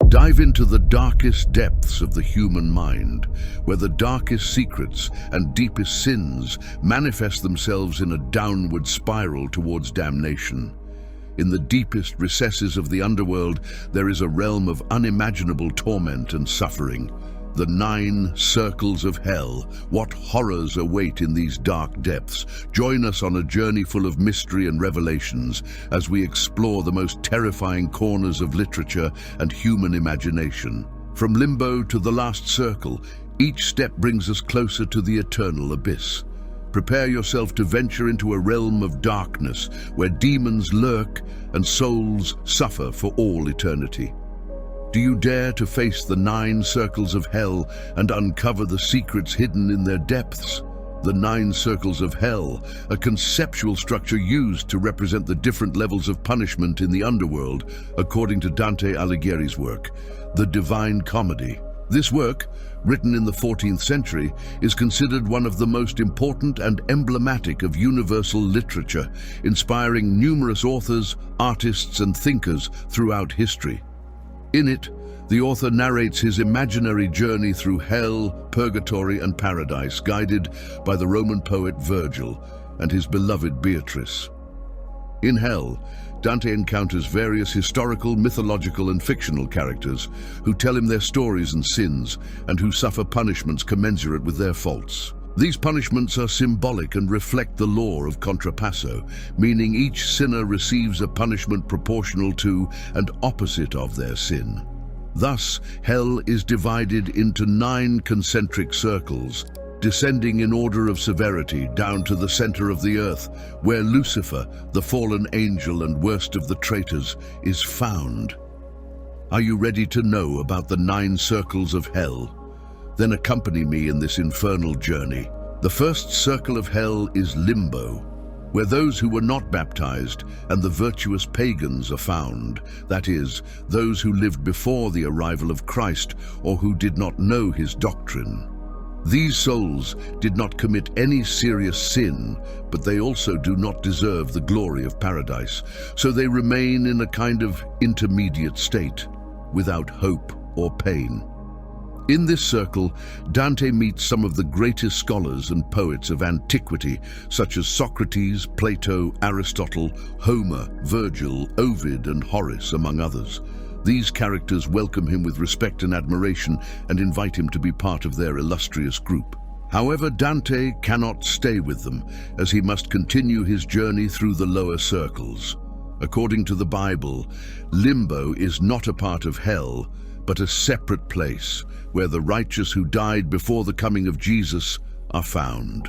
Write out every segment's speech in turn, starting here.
Dive into the darkest depths of the human mind, where the darkest secrets and deepest sins manifest themselves in a downward spiral towards damnation. In the deepest recesses of the underworld, there is a realm of unimaginable torment and suffering. The 9 circles of hell. What horrors await in these dark depths? Join us on a journey full of mystery and revelations as we explore the most terrifying corners of literature and human imagination. From limbo to the last circle, each step brings us closer to the eternal abyss. Prepare yourself to venture into a realm of darkness where demons lurk and souls suffer for all eternity. Do you dare to face the 9 circles of hell and uncover the secrets hidden in their depths? The 9 circles of hell, a conceptual structure used to represent the different levels of punishment in the underworld, according to Dante Alighieri's work, The Divine Comedy. This work, written in the 14th century, is considered one of the most important and emblematic of universal literature, inspiring numerous authors, artists, and thinkers throughout history. In it, the author narrates his imaginary journey through hell, purgatory, and paradise, guided by the Roman poet Virgil and his beloved Beatrice. In hell, Dante encounters various historical, mythological, and fictional characters who tell him their stories and sins, and who suffer punishments commensurate with their faults. These punishments are symbolic and reflect the law of contrapasso, meaning each sinner receives a punishment proportional to and opposite of their sin. Thus, hell is divided into 9 concentric circles, descending in order of severity down to the center of the earth, where Lucifer, the fallen angel and worst of the traitors, is found. Are you ready to know about the 9 circles of hell? Then accompany me in this infernal journey. The first circle of hell is limbo, where those who were not baptized and the virtuous pagans are found, that is, those who lived before the arrival of Christ or who did not know his doctrine. These souls did not commit any serious sin, but they also do not deserve the glory of paradise, so they remain in a kind of intermediate state, without hope or pain. In this circle, Dante meets some of the greatest scholars and poets of antiquity, such as Socrates, Plato, Aristotle, Homer, Virgil, Ovid, and Horace, among others. These characters welcome him with respect and admiration and invite him to be part of their illustrious group. However, Dante cannot stay with them, as he must continue his journey through the lower circles. According to the Bible, limbo is not a part of hell, but a separate place where the righteous who died before the coming of Jesus are found.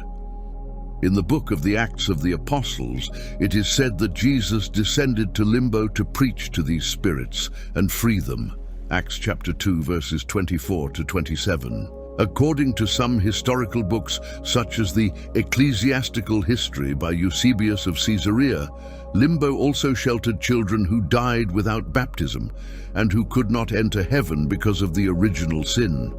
In the book of the Acts of the Apostles, it is said that Jesus descended to limbo to preach to these spirits and free them. Acts chapter 2, verses 24 to 27. According to some historical books, such as the Ecclesiastical History by Eusebius of Caesarea, limbo also sheltered children who died without baptism and who could not enter heaven because of the original sin.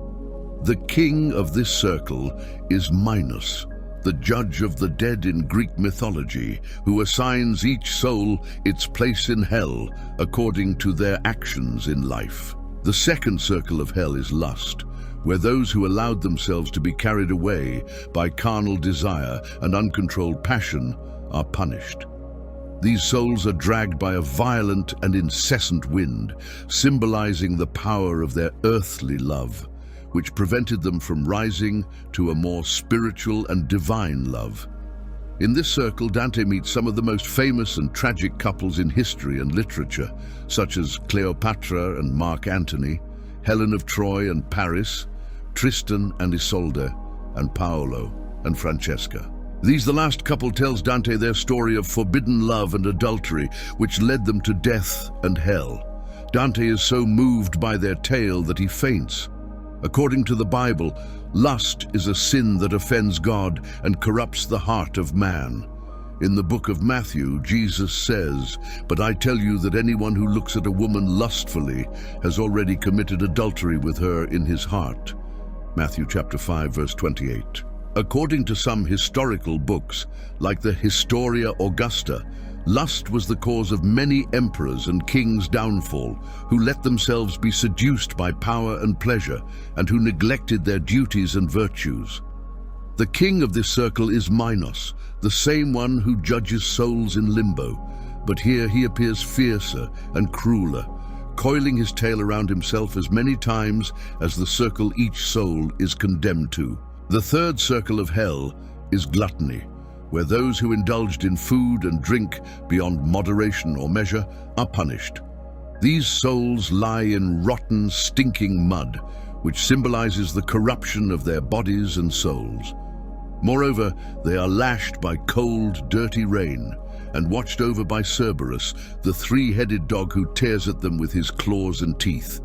The king of this circle is Minos, the judge of the dead in Greek mythology, who assigns each soul its place in hell according to their actions in life. The second circle of hell is lust, where those who allowed themselves to be carried away by carnal desire and uncontrolled passion are punished. These souls are dragged by a violent and incessant wind, symbolizing the power of their earthly love, which prevented them from rising to a more spiritual and divine love. In this circle, Dante meets some of the most famous and tragic couples in history and literature, such as Cleopatra and Mark Antony, Helen of Troy and Paris, Tristan and Isolde, and Paolo and Francesca. The last couple tells Dante their story of forbidden love and adultery, which led them to death and hell. Dante is so moved by their tale that he faints. According to the Bible, lust is a sin that offends God and corrupts the heart of man. In the book of Matthew, Jesus says, "But I tell you that anyone who looks at a woman lustfully has already committed adultery with her in his heart." Matthew chapter 5, verse 28. According to some historical books, like the Historia Augusta, Lust was the cause of many emperors and kings' downfall, who let themselves be seduced by power and pleasure, and who neglected their duties and virtues. The king of this circle is Minos, the same one who judges souls in limbo, but here he appears fiercer and crueler, coiling his tail around himself as many times as the circle each soul is condemned to. The third circle of hell is gluttony, where those who indulged in food and drink beyond moderation or measure are punished. These souls lie in rotten, stinking mud, which symbolizes the corruption of their bodies and souls. Moreover, they are lashed by cold, dirty rain and watched over by Cerberus, the three-headed dog who tears at them with his claws and teeth.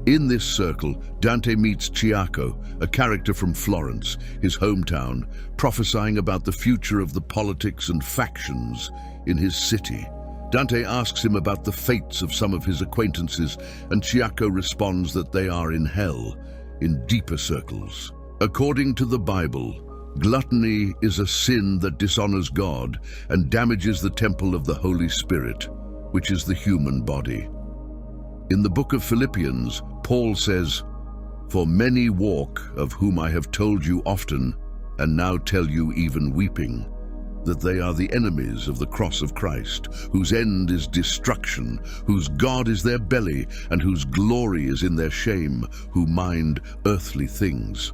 In this circle, Dante meets Ciacco, a character from Florence, his hometown, prophesying about the future of the politics and factions in his city. Dante asks him about the fates of some of his acquaintances, and Ciacco responds that they are in hell, in deeper circles. According to the Bible, gluttony is a sin that dishonors God and damages the temple of the Holy Spirit, which is the human body. In the book of Philippians, Paul says, "For many walk, of whom I have told you often, and now tell you even weeping, that they are the enemies of the cross of Christ, whose end is destruction, whose God is their belly, and whose glory is in their shame, who mind earthly things."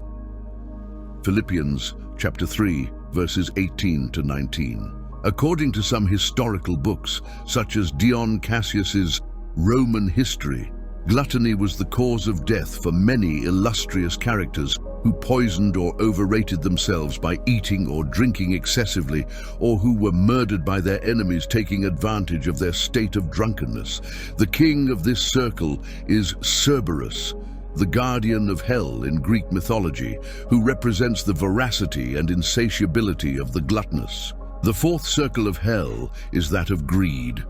Philippians chapter 3, verses 18 to 19. According to some historical books, such as Dion Cassius's Roman History, gluttony was the cause of death for many illustrious characters who poisoned or overrated themselves by eating or drinking excessively, or who were murdered by their enemies taking advantage of their state of drunkenness. The king of this circle is Cerberus, the guardian of hell in Greek mythology, who represents the voracity and insatiability of the gluttonous. The fourth circle of hell is that of greed,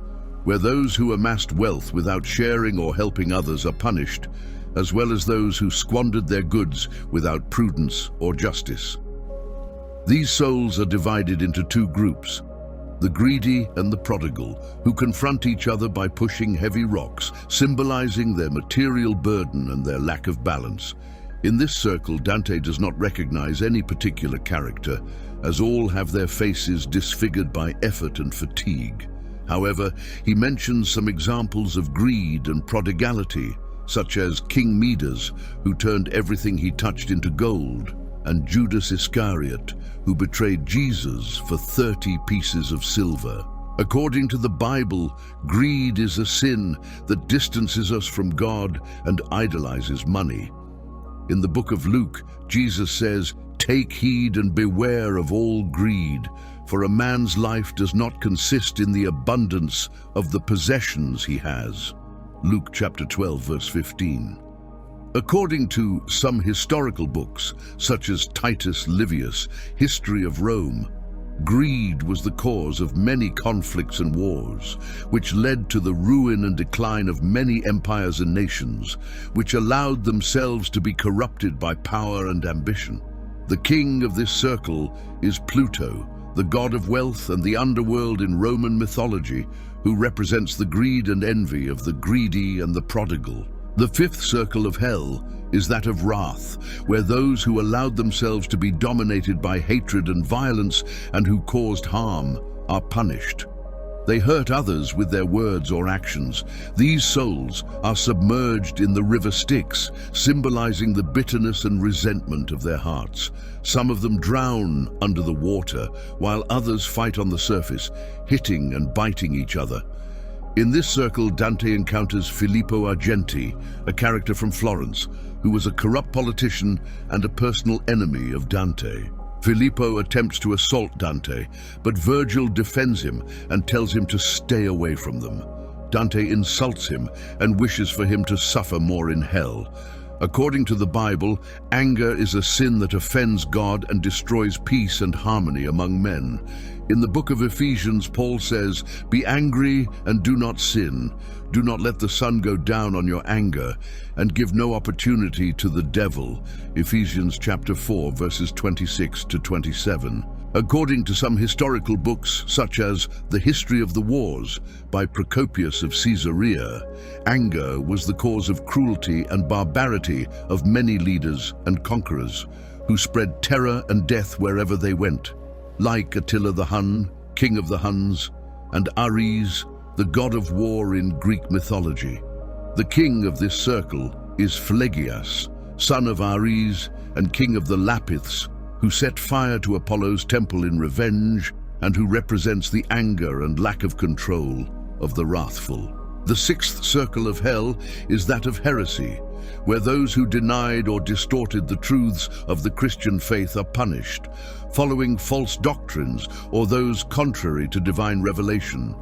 where those who amassed wealth without sharing or helping others are punished, as well as those who squandered their goods without prudence or justice. These souls are divided into two groups, the greedy and the prodigal, who confront each other by pushing heavy rocks, symbolizing their material burden and their lack of balance. In this circle, Dante does not recognize any particular character, as all have their faces disfigured by effort and fatigue. However, he mentions some examples of greed and prodigality, such as King Midas, who turned everything he touched into gold, and Judas Iscariot, who betrayed Jesus for 30 pieces of silver. According to the Bible, greed is a sin that distances us from God and idolizes money. In the book of Luke, Jesus says, "Take heed and beware of all greed, for a man's life does not consist in the abundance of the possessions he has." Luke chapter 12, verse 15. According to some historical books, such as Titus Livius' History of Rome, greed was the cause of many conflicts and wars, which led to the ruin and decline of many empires and nations, which allowed themselves to be corrupted by power and ambition. The king of this circle is Pluto, the god of wealth and the underworld in Roman mythology, who represents the greed and envy of the greedy and the prodigal. The fifth circle of hell is that of wrath, where those who allowed themselves to be dominated by hatred and violence and who caused harm are punished. They hurt others with their words or actions. These souls are submerged in the river Styx, symbolizing the bitterness and resentment of their hearts. Some of them drown under the water, while others fight on the surface, hitting and biting each other. In this circle, Dante encounters Filippo Argenti, a character from Florence, who was a corrupt politician and a personal enemy of Dante. Filippo attempts to assault Dante, but Virgil defends him and tells him to stay away from them. Dante insults him and wishes for him to suffer more in hell. According to the Bible, anger is a sin that offends God and destroys peace and harmony among men. In the book of Ephesians, Paul says, "Be angry and do not sin. Do not let the sun go down on your anger, and give no opportunity to the devil." Ephesians chapter 4, verses 26 to 27. According to some historical books, such as The History of the Wars by Procopius of Caesarea, anger was the cause of cruelty and barbarity of many leaders and conquerors who spread terror and death wherever they went, like Attila the Hun, king of the Huns, and Ares, the god of war in Greek mythology. The king of this circle is Phlegyas, son of Ares and king of the Lapiths, who set fire to Apollo's temple in revenge and who represents the anger and lack of control of the wrathful. The sixth circle of hell is that of heresy, where those who denied or distorted the truths of the Christian faith are punished, following false doctrines or those contrary to divine revelation.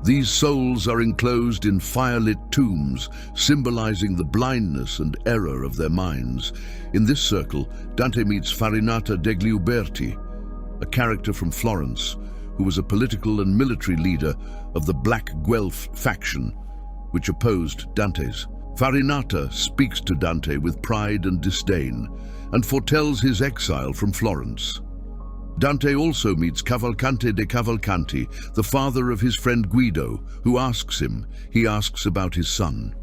These souls are enclosed in fire-lit tombs, symbolizing the blindness and error of their minds. In this circle, Dante meets Farinata degli Uberti, a character from Florence, who was a political and military leader of the Black Guelph faction, which opposed Dante's. Farinata speaks to Dante with pride and disdain, and foretells his exile from Florence. Dante also meets Cavalcante de Cavalcanti, the father of his friend Guido, who asks about his son.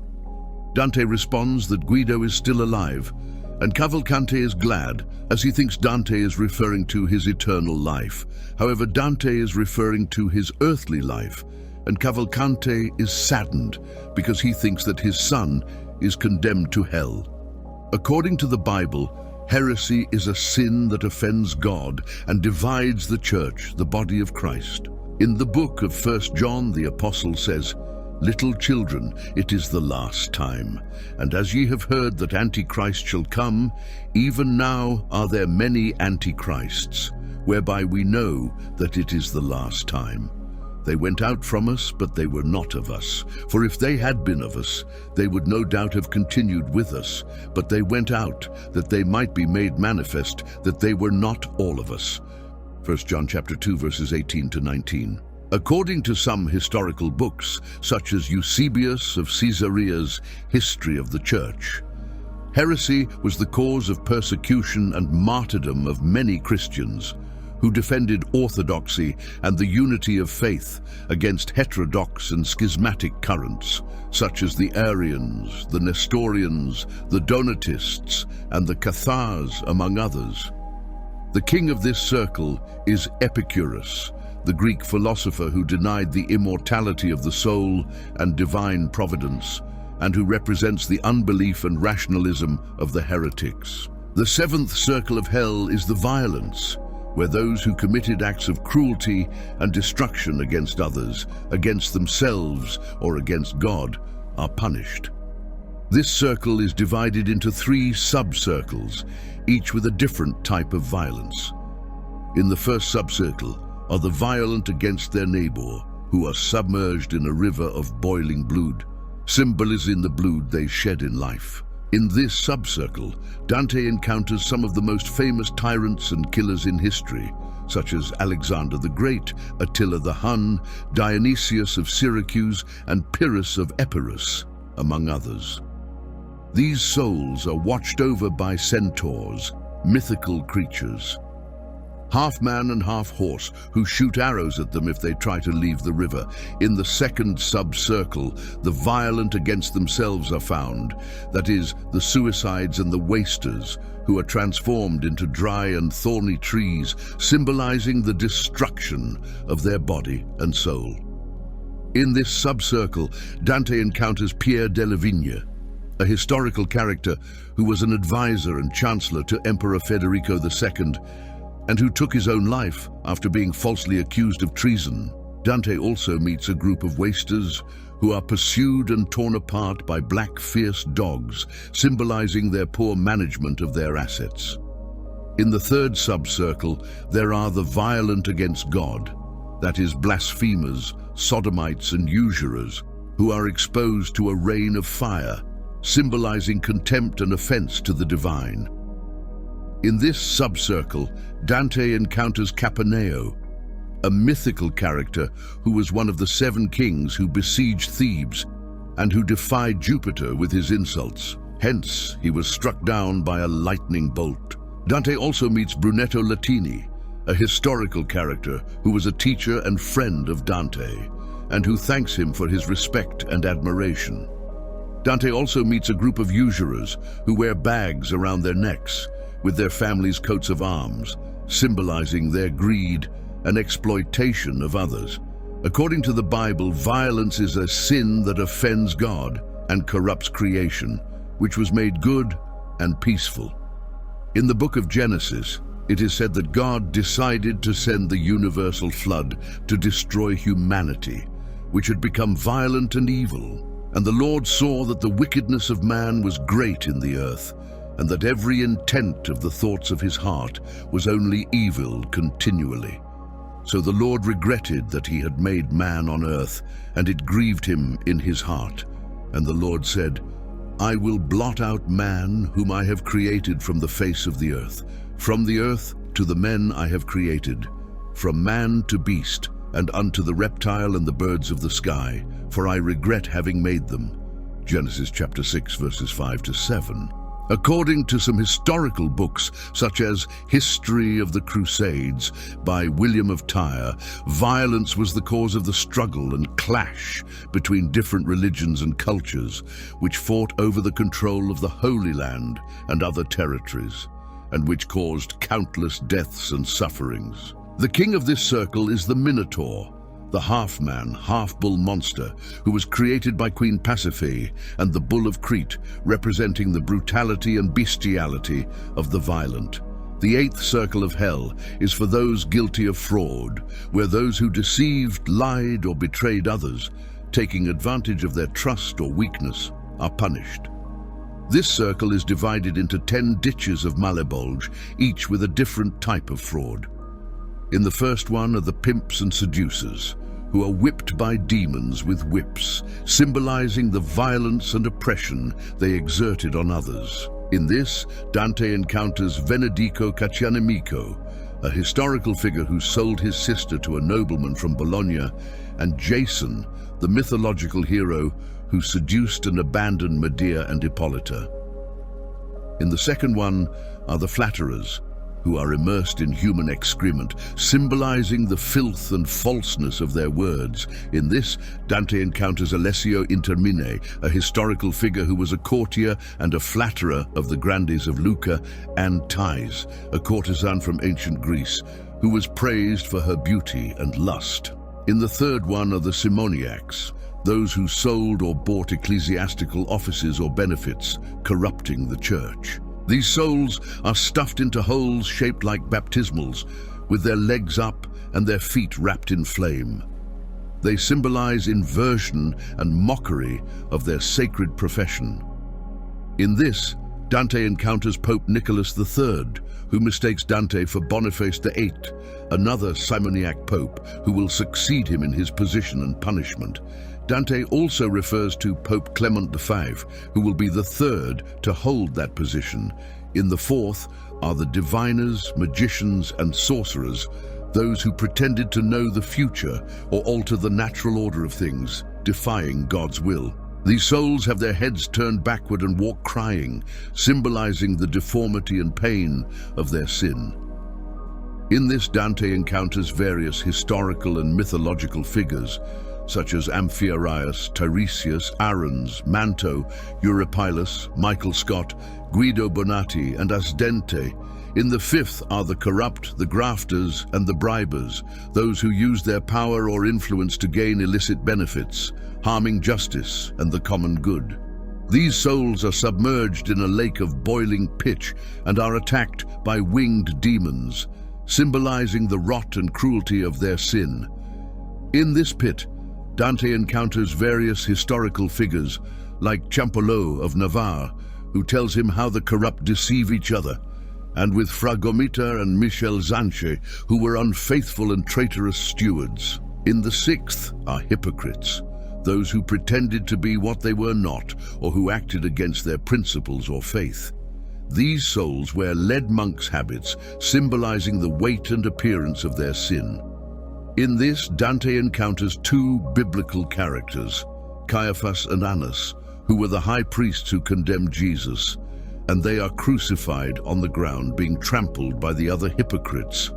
Dante responds that Guido is still alive, and Cavalcante is glad, as he thinks Dante is referring to his eternal life. However, Dante is referring to his earthly life, and Cavalcante is saddened because he thinks that his son is condemned to hell. According to the Bible, heresy is a sin that offends God and divides the church, the body of Christ. In the book of 1 John, the apostle says, "Little children, it is the last time. And as ye have heard that Antichrist shall come, even now are there many Antichrists, whereby we know that it is the last time. They went out from us, but they were not of us. For if they had been of us, they would no doubt have continued with us. But they went out, that they might be made manifest that they were not all of us." 1 John chapter 2, verses 18 to 19. According to some historical books, such as Eusebius of Caesarea's History of the Church, heresy was the cause of persecution and martyrdom of many Christians who defended orthodoxy and the unity of faith against heterodox and schismatic currents, such as the Arians, the Nestorians, the Donatists, and the Cathars, among others. The king of this circle is Epicurus, the Greek philosopher who denied the immortality of the soul and divine providence, and who represents the unbelief and rationalism of the heretics. The seventh circle of hell is the violence, where those who committed acts of cruelty and destruction against others, against themselves, or against God, are punished. This circle is divided into 3 sub-circles, each with a different type of violence. In the first sub-circle are the violent against their neighbor, who are submerged in a river of boiling blood, symbolizing the blood they shed in life. In this sub-circle, Dante encounters some of the most famous tyrants and killers in history, such as Alexander the Great, Attila the Hun, Dionysius of Syracuse, and Pyrrhus of Epirus, among others. These souls are watched over by centaurs, mythical creatures, half man and half horse, who shoot arrows at them if they try to leave the river. In the second sub-circle, the violent against themselves are found, that is, the suicides and the wasters, who are transformed into dry and thorny trees, symbolizing the destruction of their body and soul. In this sub-circle, Dante encounters Pierre della Vigna, a historical character who was an advisor and chancellor to Emperor Federico II, and who took his own life after being falsely accused of treason. Dante also meets a group of wasters who are pursued and torn apart by black, fierce dogs, symbolizing their poor management of their assets. In the third sub-circle, there are the violent against God, that is, blasphemers, sodomites, and usurers, who are exposed to a rain of fire, symbolizing contempt and offense to the divine. In this sub-circle, Dante encounters Capaneo, a mythical character who was one of the 7 kings who besieged Thebes and who defied Jupiter with his insults. Hence, he was struck down by a lightning bolt. Dante also meets Brunetto Latini, a historical character who was a teacher and friend of Dante, and who thanks him for his respect and admiration. Dante also meets a group of usurers who wear bags around their necks with their families' coats of arms, symbolizing their greed and exploitation of others. According to the Bible, violence is a sin that offends God and corrupts creation, which was made good and peaceful. In the book of Genesis, it is said that God decided to send the universal flood to destroy humanity, which had become violent and evil. And the Lord saw that the wickedness of man was great in the earth, and that every intent of the thoughts of his heart was only evil continually. So the Lord regretted that he had made man on earth, and it grieved him in his heart. And the Lord said, I will blot out man whom I have created from the face of the earth to the men I have created, from man to beast, and unto the reptile and the birds of the sky, for I regret having made them. Genesis chapter 6, verses 5 to 7. According to some historical books, such as History of the Crusades by William of Tyre, violence was the cause of the struggle and clash between different religions and cultures, which fought over the control of the Holy Land and other territories, and which caused countless deaths and sufferings. The king of this circle is the Minotaur, the half-man, half-bull monster who was created by Queen Pasiphae and the Bull of Crete, representing the brutality and bestiality of the violent. The eighth circle of hell is for those guilty of fraud, where those who deceived, lied, or betrayed others, taking advantage of their trust or weakness, are punished. This circle is divided into 10 ditches of Malebolge, each with a different type of fraud. In the first one are the pimps and seducers, who are whipped by demons with whips, symbolizing the violence and oppression they exerted on others. In this, Dante encounters Venedico Caccianemico, a historical figure who sold his sister to a nobleman from Bologna, and Jason, the mythological hero who seduced and abandoned Medea and Hippolyta. In the second one are the flatterers, who are immersed in human excrement, symbolizing the filth and falseness of their words. In this, Dante encounters Alessio Intermine, a historical figure who was a courtier and a flatterer of the grandees of Lucca, and Thais, a courtesan from ancient Greece, who was praised for her beauty and lust. In the third one are the simoniacs, those who sold or bought ecclesiastical offices or benefits, corrupting the church. These souls are stuffed into holes shaped like baptismals, with their legs up and their feet wrapped in flame. They symbolize inversion and mockery of their sacred profession. In this, Dante encounters Pope Nicholas III, who mistakes Dante for Boniface VIII, another simoniac pope who will succeed him in his position and punishment. Dante also refers to Pope Clement V, who will be the third to hold that position. In the fourth are the diviners, magicians, and sorcerers, those who pretended to know the future or alter the natural order of things, defying God's will. These souls have their heads turned backward and walk crying, symbolizing the deformity and pain of their sin. In this, Dante encounters various historical and mythological figures, such as Amphiaraus, Tiresias, Arruns, Manto, Eurypylus, Michael Scott, Guido Bonatti, and Asdente. In the fifth are the corrupt, the grafters, and the bribers, those who use their power or influence to gain illicit benefits, harming justice and the common good. These souls are submerged in a lake of boiling pitch and are attacked by winged demons, symbolizing the rot and cruelty of their sin. In this pit, Dante encounters various historical figures, like Ciampolo of Navarre, who tells him how the corrupt deceive each other, and with Fra Gomita and Michel Zanche, who were unfaithful and traitorous stewards. In the sixth are hypocrites, those who pretended to be what they were not, or who acted against their principles or faith. These souls wear lead monks' habits, symbolizing the weight and appearance of their sin. In this, Dante encounters two biblical characters, Caiaphas and Annas, who were the high priests who condemned Jesus, and they are crucified on the ground, being trampled by the other hypocrites.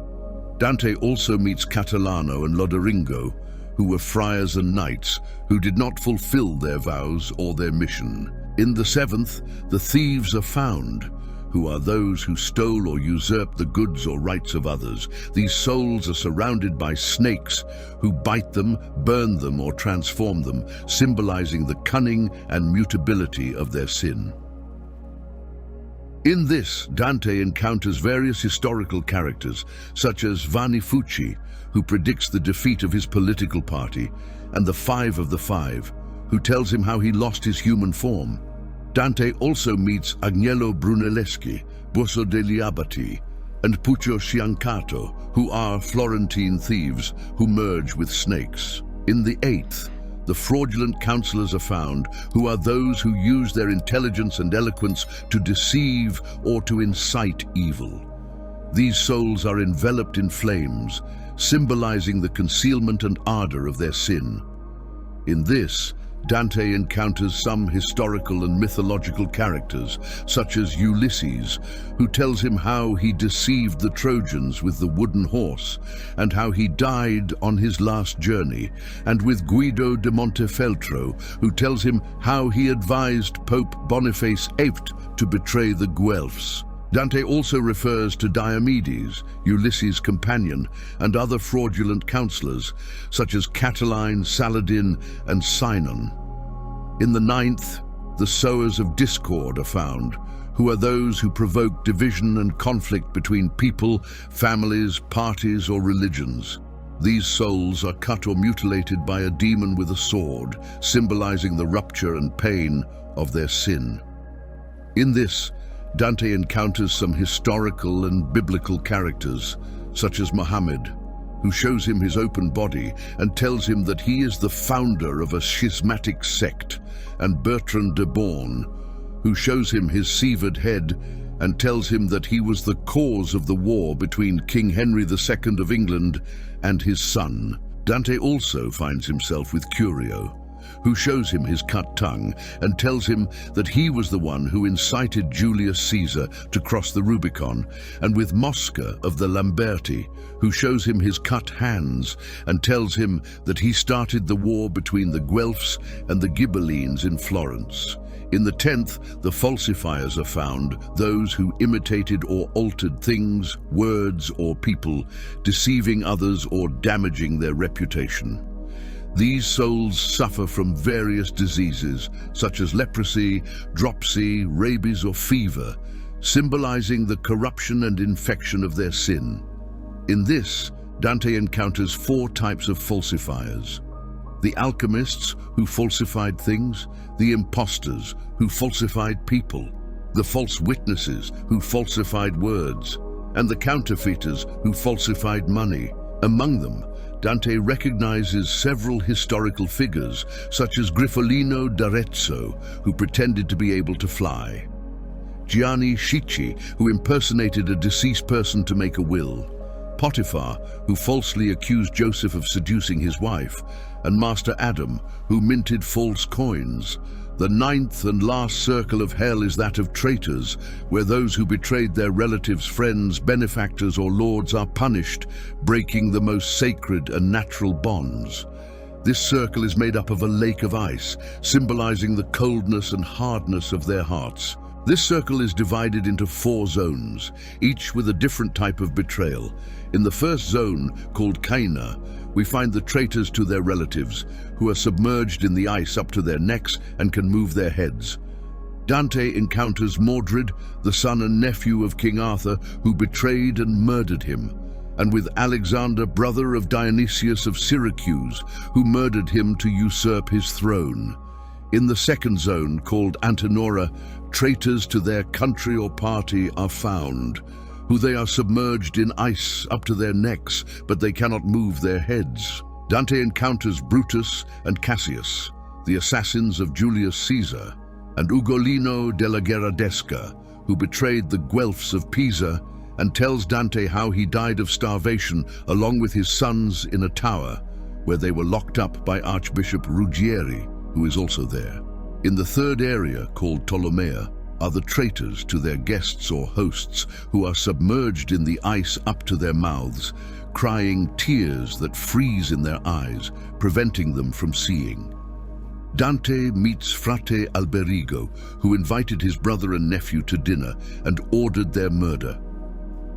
Dante also meets Catalano and Loderingo, who were friars and knights who did not fulfill their vows or their mission. In the seventh, the thieves are found, who are those who stole or usurped the goods or rights of others. These souls are surrounded by snakes who bite them, burn them, or transform them, symbolizing the cunning and mutability of their sin. In this, Dante encounters various historical characters, such as Vanni Fucci, who predicts the defeat of his political party, and the Five of the Five, who tells him how he lost his human form. Dante also meets Agnello Brunelleschi, Busso degli Abati, and Puccio Sciancato, who are Florentine thieves who merge with snakes. In the eighth, the fraudulent counselors are found, who are those who use their intelligence and eloquence to deceive or to incite evil. These souls are enveloped in flames, symbolizing the concealment and ardor of their sin. In this, Dante encounters some historical and mythological characters, such as Ulysses, who tells him how he deceived the Trojans with the wooden horse, and how he died on his last journey, and with Guido de Montefeltro, who tells him how he advised Pope Boniface VIII to betray the Guelphs. Dante also refers to Diomedes, Ulysses' companion, and other fraudulent counselors, such as Catiline, Saladin, and Sinon. In the ninth, the sowers of discord are found, who are those who provoke division and conflict between people, families, parties, or religions. These souls are cut or mutilated by a demon with a sword, symbolizing the rupture and pain of their sin. In this, Dante encounters some historical and biblical characters, such as Muhammad, who shows him his open body and tells him that he is the founder of a schismatic sect, and Bertrand de Born, who shows him his severed head and tells him that he was the cause of the war between King Henry II of England and his son. Dante also finds himself with Curio, who shows him his cut tongue and tells him that he was the one who incited Julius Caesar to cross the Rubicon, and with Mosca of the Lamberti, who shows him his cut hands and tells him that he started the war between the Guelphs and the Ghibellines in Florence. In the 10th, the falsifiers are found, those who imitated or altered things, words, or people, deceiving others or damaging their reputation. These souls suffer from various diseases, such as leprosy, dropsy, rabies, or fever, symbolizing the corruption and infection of their sin. In this, Dante encounters 4 types of falsifiers: the alchemists, who falsified things; the impostors, who falsified people; the false witnesses, who falsified words; and the counterfeiters, who falsified money. Among them, Dante recognizes several historical figures, such as Grifolino d'Arezzo, who pretended to be able to fly; Gianni Schicchi, who impersonated a deceased person to make a will; Potiphar, who falsely accused Joseph of seducing his wife; and Master Adam, who minted false coins. The 9th and last circle of hell is that of traitors, where those who betrayed their relatives, friends, benefactors, or lords are punished, breaking the most sacred and natural bonds. This circle is made up of a lake of ice, symbolizing the coldness and hardness of their hearts. This circle is divided into 4 zones, each with a different type of betrayal. In the first zone, called Caina, we find the traitors to their relatives, who are submerged in the ice up to their necks and can move their heads. Dante encounters Mordred, the son and nephew of King Arthur, who betrayed and murdered him, and with Alexander, brother of Dionysius of Syracuse, who murdered him to usurp his throne. In the second zone, called Antenora, traitors to their country or party are found, who they are submerged in ice up to their necks, but they cannot move their heads. Dante encounters Brutus and Cassius, the assassins of Julius Caesar, and Ugolino della Gherardesca, who betrayed the Guelphs of Pisa, and tells Dante how he died of starvation along with his sons in a tower, where they were locked up by Archbishop Ruggieri, who is also there. In the third area, called Ptolemaea, are the traitors to their guests or hosts who are submerged in the ice up to their mouths, crying tears that freeze in their eyes, preventing them from seeing. Dante meets Frate Alberigo, who invited his brother and nephew to dinner and ordered their murder.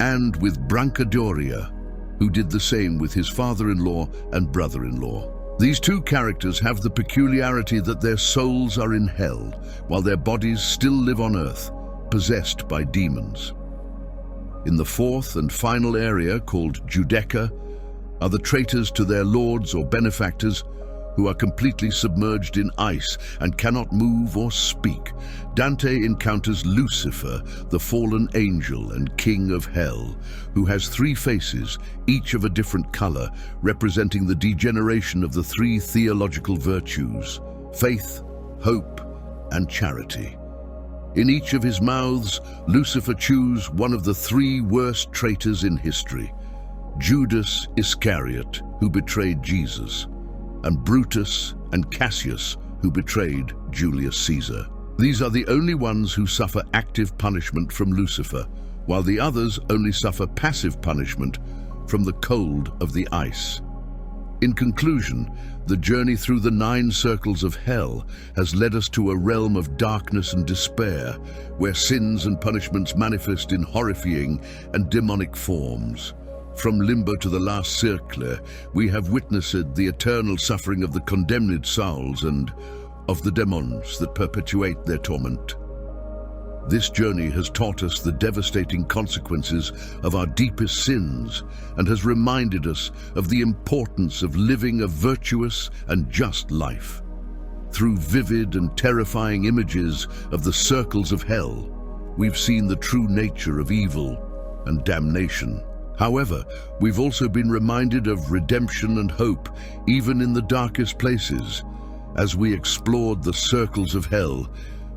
And with Brancadoria, who did the same with his father-in-law and brother-in-law. These two characters have the peculiarity that their souls are in hell, while their bodies still live on earth, possessed by demons. In the fourth and final area, called Judeca, are the traitors to their lords or benefactors, who are completely submerged in ice and cannot move or speak. Dante encounters Lucifer, the fallen angel and king of hell, who has three faces, each of a different color, representing the degeneration of the three theological virtues: faith, hope, and charity. In each of his mouths, Lucifer chews one of the three worst traitors in history: Judas Iscariot, who betrayed Jesus, and Brutus and Cassius, who betrayed Julius Caesar. These are the only ones who suffer active punishment from Lucifer, while the others only suffer passive punishment from the cold of the ice. In conclusion, the journey through the 9 circles of hell has led us to a realm of darkness and despair, where sins and punishments manifest in horrifying and demonic forms. From limbo to the last circle, we have witnessed the eternal suffering of the condemned souls and of the demons that perpetuate their torment. This journey has taught us the devastating consequences of our deepest sins and has reminded us of the importance of living a virtuous and just life. Through vivid and terrifying images of the circles of hell, we've seen the true nature of evil and damnation. However, we've also been reminded of redemption and hope, even in the darkest places. As we explored the circles of hell,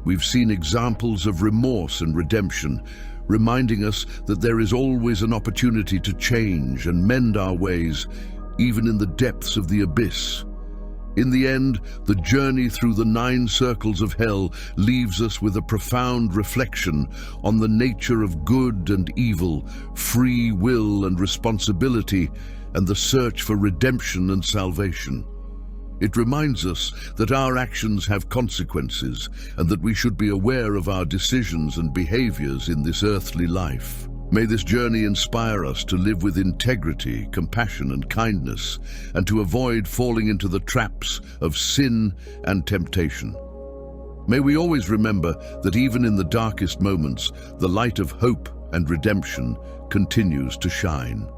we've seen examples of remorse and redemption, reminding us that there is always an opportunity to change and mend our ways, even in the depths of the abyss. In the end, the journey through the 9 circles of hell leaves us with a profound reflection on the nature of good and evil, free will and responsibility, and the search for redemption and salvation. It reminds us that our actions have consequences and that we should be aware of our decisions and behaviors in this earthly life. May this journey inspire us to live with integrity, compassion, and kindness, and to avoid falling into the traps of sin and temptation. May we always remember that even in the darkest moments, the light of hope and redemption continues to shine.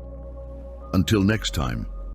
Until next time,